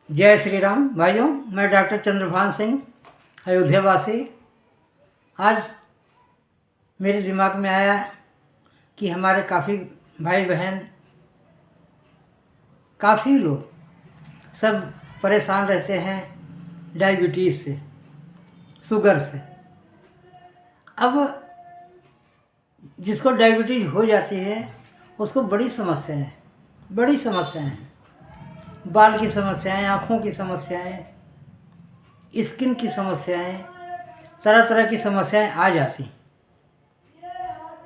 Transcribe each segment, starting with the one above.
जय श्री राम भाइयों। मैं डॉक्टर चंद्रभान सिंह, अयोध्या वासी। आज मेरे दिमाग में आया कि हमारे काफ़ी भाई बहन, काफ़ी लोग सब परेशान रहते हैं डायबिटीज़ से, शुगर से। अब जिसको डायबिटीज़ हो जाती है उसको बड़ी समस्याएं हैं। बाल की समस्याएं, आँखों की समस्याएं, स्किन की समस्याएं, तरह तरह की समस्याएं आ जाती।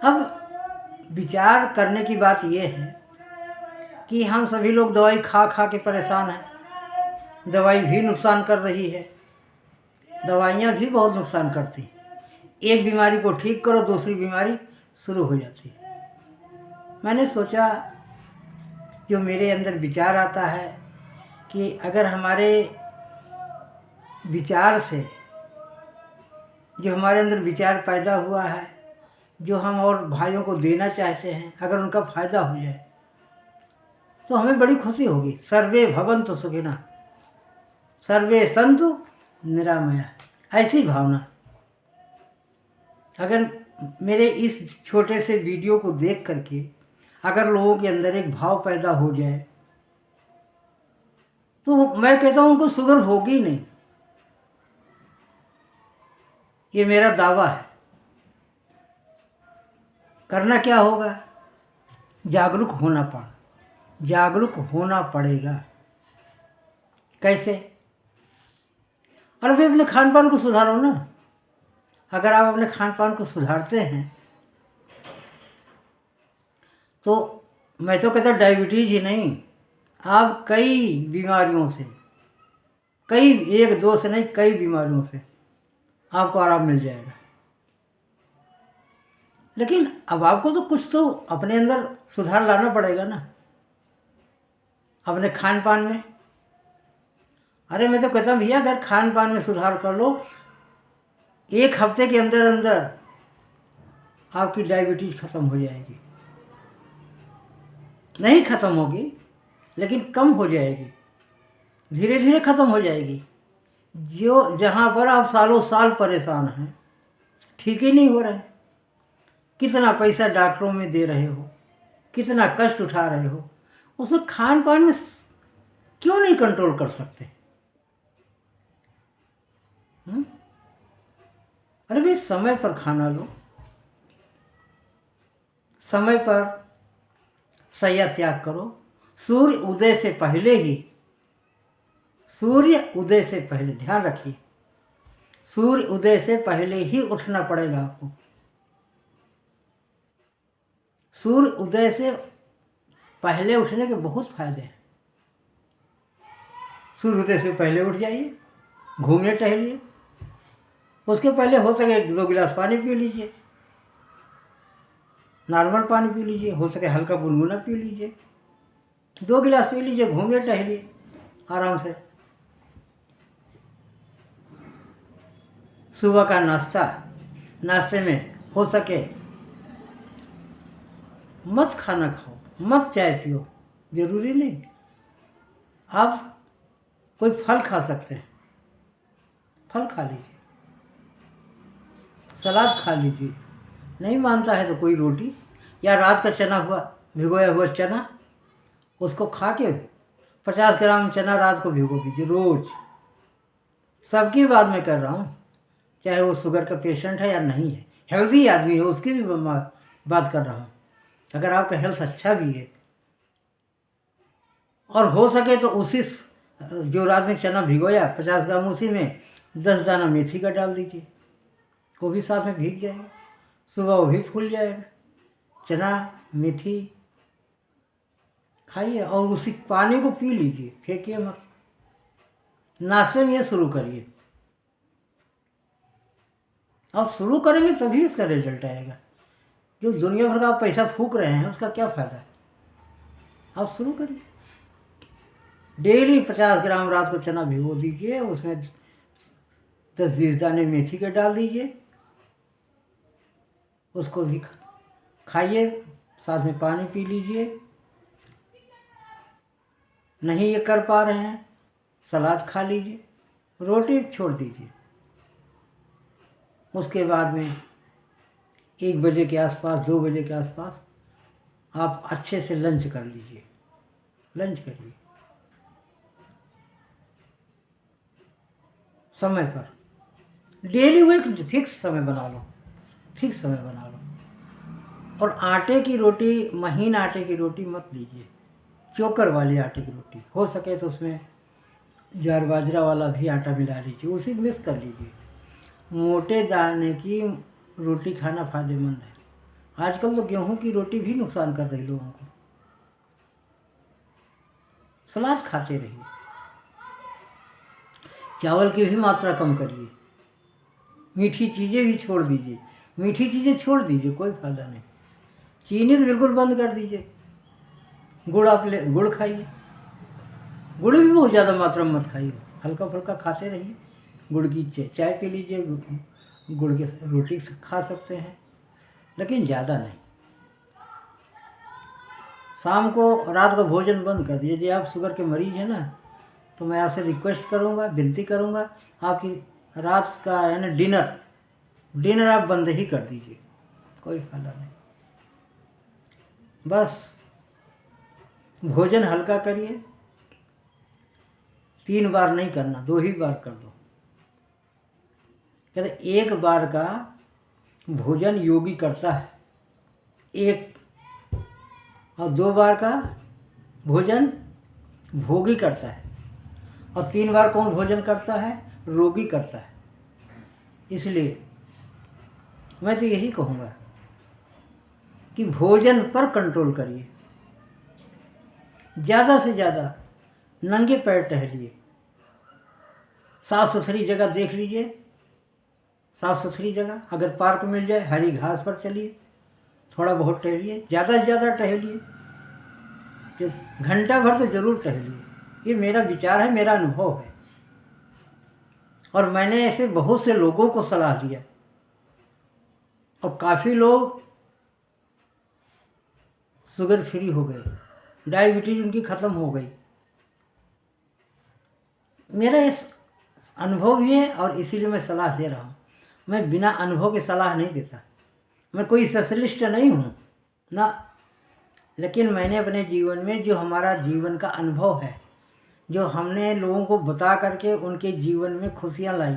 अब विचार करने की बात यह है कि हम सभी लोग दवाई खा खा के परेशान हैं। दवाई भी नुकसान कर रही है, दवाइयाँ भी बहुत नुकसान करती। एक बीमारी को ठीक करो, दूसरी बीमारी शुरू हो जाती। मैंने सोचा, जो मेरे अंदर विचार आता है कि अगर हमारे विचार से, जो हमारे अंदर विचार पैदा हुआ है, जो हम और भाइयों को देना चाहते हैं, अगर उनका फ़ायदा हो जाए तो हमें बड़ी खुशी होगी। सर्वे भवन्तु सुखिनः, सर्वे सन्तु निरामया। ऐसी भावना अगर मेरे इस छोटे से वीडियो को देख करके अगर लोगों के अंदर एक भाव पैदा हो जाए तो मैं कहता हूँ उनको शुगर होगी नहीं। ये मेरा दावा है। करना क्या होगा? जागरूक होना पड़ेगा। कैसे? और भी अपने खान पान को सुधारो ना। अगर आप अपने खान पान को सुधारते हैं तो मैं तो कहता डायबिटीज़ ही नहीं, आप कई बीमारियों से, एक दो से नहीं, कई बीमारियों से आपको आराम मिल जाएगा। लेकिन अब आपको तो कुछ तो अपने अंदर सुधार लाना पड़ेगा ना, अपने खान पान में। अरे मैं तो कहता हूँ भैया, अगर खान पान में सुधार कर लो, एक हफ्ते के अंदर अंदर आपकी डायबिटीज़ ख़त्म हो जाएगी। नहीं ख़त्म होगी, लेकिन कम हो जाएगी, धीरे धीरे ख़त्म हो जाएगी। जो जहाँ पर आप सालों साल परेशान हैं, ठीक ही नहीं हो रहा है, कितना पैसा डॉक्टरों में दे रहे हो, कितना कष्ट उठा रहे हो, उसमें खान पान में क्यों नहीं कंट्रोल कर सकते? अरे भाई, समय पर खाना लो, समय पर शैया त्याग करो। सूर्य उदय से पहले ध्यान रखिए, सूर्य उदय से पहले ही उठना पड़ेगा आपको। सूर्य उदय से पहले उठने के बहुत फायदे हैं। सूर्य उदय से पहले उठ जाइए, घूमिए टहलिए। उसके पहले हो सके 2 गिलास पानी पी लीजिए, नॉर्मल पानी पी लीजिए, हो सके हल्का गुनगुना पी लीजिए, 2 गिलास पी लीजिए, घूमिए टहलिए आराम से। सुबह का नाश्ते में हो सके मत खाना खाओ, मत चाय पियो, जरूरी नहीं। आप कोई फल खा सकते हैं, फल खा लीजिए, सलाद खा लीजिए। नहीं मानता है तो कोई रोटी, या रात का भिगोया हुआ चना, उसको खा के 50 ग्राम चना रात को भिगो दीजिए रोज। सबकी बात मैं कर रहा हूँ, चाहे वो शुगर का पेशेंट है या नहीं है, हेल्दी आदमी है, उसकी भी बात कर रहा हूँ। अगर आपका हेल्थ अच्छा भी है और हो सके तो उसी जो रात में चना भिगोया 50 ग्राम, उसी में 10 दाना मेथी का डाल दीजिए, वो भी साथ में भीग जाएगा, सुबह वो भी फूल जाएगा। चना मेथी खाइए और उसी पानी को पी लीजिए, फेंकिए मत। नाश्ते में ये शुरू करिए। आप शुरू करेंगे तभी उसका रिजल्ट आएगा। जो दुनिया भर का आप पैसा फूक रहे हैं उसका क्या फ़ायदा है? आप शुरू करिए। डेली 50 ग्राम रात को चना भिगो दीजिए, उसमें 10-20 दाने मेथी के डाल दीजिए, उसको भी खाइए, साथ में पानी पी लीजिए। नहीं ये कर पा रहे हैं, सलाद खा लीजिए, रोटी छोड़ दीजिए। उसके बाद में 1 बजे के आसपास, 2 बजे के आसपास आप अच्छे से लंच कर लीजिए, लंच करिए समय पर। डेली वो एक फिक्स समय बना लो, फिक्स समय बना लो। और आटे की रोटी, महीन आटे की रोटी मत लीजिए, चोकर वाली आटे की रोटी। हो सके तो उसमें ज्वार बाजरा वाला भी आटा मिला लीजिए, उसी मिक्स कर लीजिए। मोटे दाने की रोटी खाना फायदेमंद है। आजकल तो गेहूं की रोटी भी नुकसान कर रही लोगों को। सलाद खाते रहिए, चावल की भी मात्रा कम करिए, मीठी चीज़ें भी छोड़ दीजिए, मीठी चीज़ें छोड़ दीजिए, कोई फायदा नहीं। चीनी तो बिल्कुल बंद कर दीजिए। गुड़ आप गुड़ खाइए, गुड़ भी बहुत ज़्यादा मात्रा में मत खाइए, हल्का फुल्का खाते रहिए। गुड़ की चाय पी लीजिए, गुड़ की रोटी खा सकते हैं, लेकिन ज़्यादा नहीं। शाम को, रात को भोजन बंद कर दीजिए। यदि आप शुगर के मरीज हैं ना, तो मैं आपसे रिक्वेस्ट करूँगा, विनती करूँगा, आपकी रात का यानी डिनर आप बंद ही कर दीजिए, कोई फायदा नहीं। बस भोजन हल्का करिए, 3 बार नहीं करना, 2 ही बार कर दो। कहते 1 बार का भोजन योगी करता है, 1 और 2 बार का भोजन भोगी करता है, और 3 बार कौन भोजन करता है? रोगी करता है। इसलिए मैं तो यही कहूँगा कि भोजन पर कंट्रोल करिए, ज़्यादा से ज़्यादा नंगे पैर टहलिए, साफ़ सुथरी जगह देख लीजिए, साफ़ सुथरी जगह, अगर पार्क मिल जाए हरी घास पर चलिए, थोड़ा बहुत टहलिए, ज़्यादा से ज़्यादा टहलिए, जो घंटा भर तो ज़रूर टहलिए। ये मेरा विचार है, मेरा अनुभव है, और मैंने ऐसे बहुत से लोगों को सलाह दिया, और काफ़ी लोग शुगर फ्री हो गए, डायबिटीज उनकी ख़त्म हो गई। मेरा इस अनुभव ही है, और इसीलिए मैं सलाह दे रहा हूँ। मैं बिना अनुभव के सलाह नहीं देता, मैं कोई स्पेशलिस्ट नहीं हूँ ना, लेकिन मैंने अपने जीवन में जो हमारा जीवन का अनुभव है, जो हमने लोगों को बता करके उनके जीवन में खुशियाँ लाई,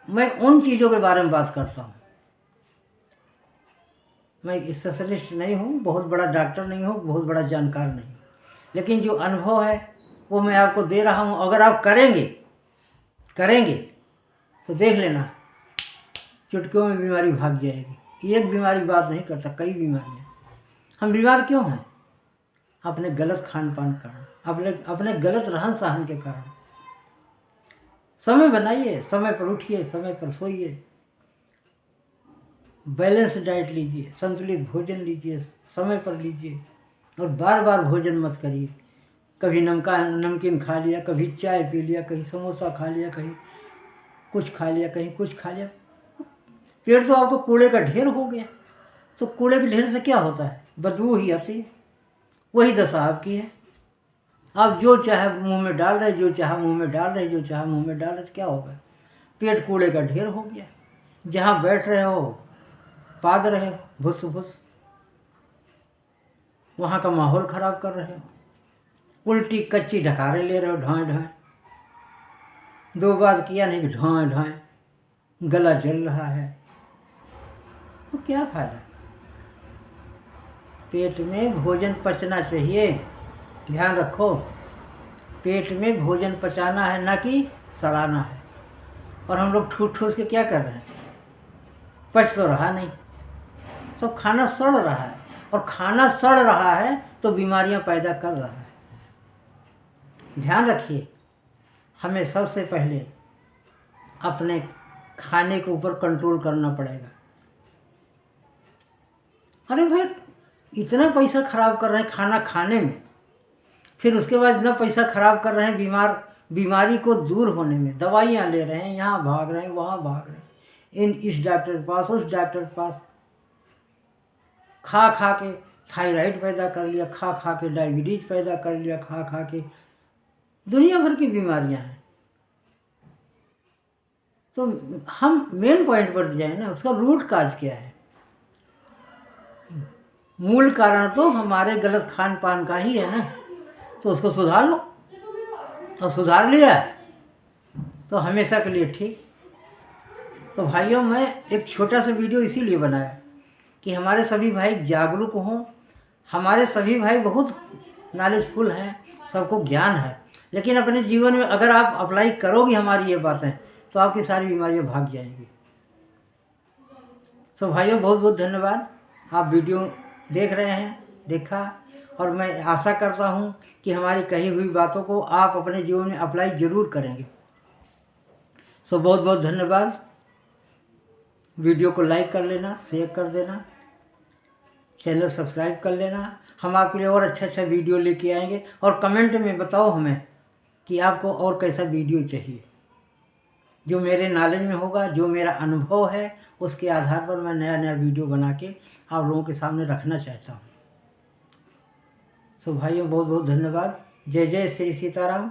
मैं उन चीज़ों के बारे में बात करता हूँ। मैं स्पेशलिस्ट नहीं हूँ, बहुत बड़ा डॉक्टर नहीं हूँ, बहुत बड़ा जानकार नहीं हूँ, लेकिन जो अनुभव है वो मैं आपको दे रहा हूँ। अगर आप करेंगे तो देख लेना, चुटकियों में बीमारी भाग जाएगी। एक बीमारी बात नहीं करता, कई बीमारियाँ। हम बीमार क्यों हैं? अपने गलत खान पान के कारण, अपने गलत रहन सहन के कारण। समय बनाइए, समय पर उठिए, समय पर सोइए, बैलेंस डाइट लीजिए, संतुलित भोजन लीजिए, समय पर लीजिए, और बार बार भोजन मत करिए। कभी नमकीन खा लिया, कभी चाय पी लिया, कहीं समोसा खा लिया, कहीं कुछ खा लिया, कहीं कुछ खा लिया, पेट तो आपको कूड़े का ढेर हो गया। तो कूड़े के ढेर से क्या होता है? बदबू ही आती है। वही दशा आपकी है। आप जो चाहे मुंह में डाल रहे, जो चाहे मुंह में डाल रहे, जो चाहे मुंह में डाल रहे, तो क्या होगा? पेट कूड़े का ढेर हो गया। जहाँ बैठ रहे हो पाद रहे हो, भुस भुस, वहाँ का माहौल खराब कर रहे हो। उल्टी कच्ची ढकारे ले रहे हो, ढाएं ढाएं। 2 बार किया नहीं कि ढाएं ढाएं, गला जल रहा है, तो क्या फायदा? पेट में भोजन पचना चाहिए, ध्यान रखो। पेट में भोजन पचाना है, ना कि सड़ाना है। और हम लोग ठूस ठूस के क्या कर रहे हैं? पच तो रहा नहीं, सब खाना सड़ रहा है, और खाना सड़ रहा है तो बीमारियां पैदा कर रहा है। ध्यान रखिए, हमें सबसे पहले अपने खाने के ऊपर कंट्रोल करना पड़ेगा। अरे भाई, इतना पैसा खराब कर रहे हैं खाना खाने में, फिर उसके बाद इतना पैसा खराब कर रहे हैं बीमारी को दूर होने में, दवाइयाँ ले रहे हैं, यहाँ भाग रहे हैं, वहाँ भाग रहे हैं, इस डॉक्टर के पास, उस डॉक्टर के पास। खा खा के थायराइड पैदा कर लिया, खा खा के डायबिटीज पैदा कर लिया, खा खा के दुनिया भर की बीमारियां हैं। तो हम मेन पॉइंट पर जाए ना, उसका रूट काज क्या है। मूल कारण तो हमारे गलत खान पान का ही है ना, तो उसको सुधार लो, और सुधार लिया तो हमेशा के लिए ठीक। तो भाइयों, मैं एक छोटा सा वीडियो इसीलिए बनाया कि हमारे सभी भाई जागरूक हों। हमारे सभी भाई बहुत नॉलेजफुल हैं, सबको ज्ञान है, लेकिन अपने जीवन में अगर आप अप्लाई करोगे हमारी ये बातें, तो आपकी सारी बीमारियां भाग जाएंगी। तो भाइयों, बहुत बहुत धन्यवाद। आप वीडियो देख रहे हैं, देखा, और मैं आशा करता हूँ कि हमारी कही हुई बातों को आप अपने जीवन में अप्लाई ज़रूर करेंगे। सो बहुत बहुत धन्यवाद। वीडियो को लाइक कर लेना, शेयर कर देना, चैनल सब्सक्राइब कर लेना। हम आपके लिए और अच्छा वीडियो लेके आएंगे, और कमेंट में बताओ हमें कि आपको और कैसा वीडियो चाहिए। जो मेरे नॉलेज में होगा, जो मेरा अनुभव है, उसके आधार पर मैं नया नया वीडियो बना के आप लोगों के सामने रखना चाहता हूँ। सो भाइयों, बहुत बहुत धन्यवाद। जय जय श्री सीताराम।